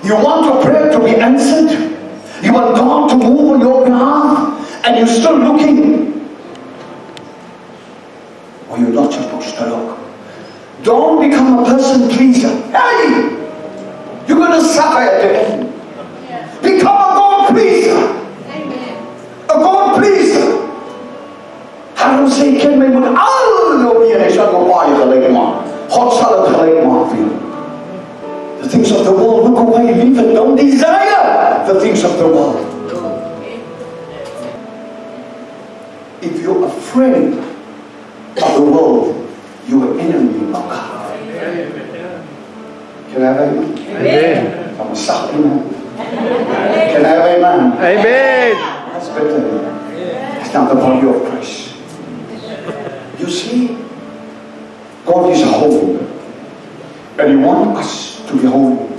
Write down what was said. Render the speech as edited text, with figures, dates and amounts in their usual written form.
You want your prayer to be answered? You want God to move on your behalf? And you're still looking? Or you're not supposed to look? Don't become a person pleaser. Hey! You're going to suffer at the end. Become a God pleaser. A God pleaser. Daarom sê ken my moet al jou weer is wat op baie gelyk maak. God sal het gelyk maak vir jou. The things of the world, look away, leave it. Don't desire the things of the world. If you're afraid of the world, you're an enemy of God. Can I have amen? Amen. I'm a suck amen. Can I have amen? Amen. That's better. It's not the body of Christ. You see, God is holy. And He wants us to be holy.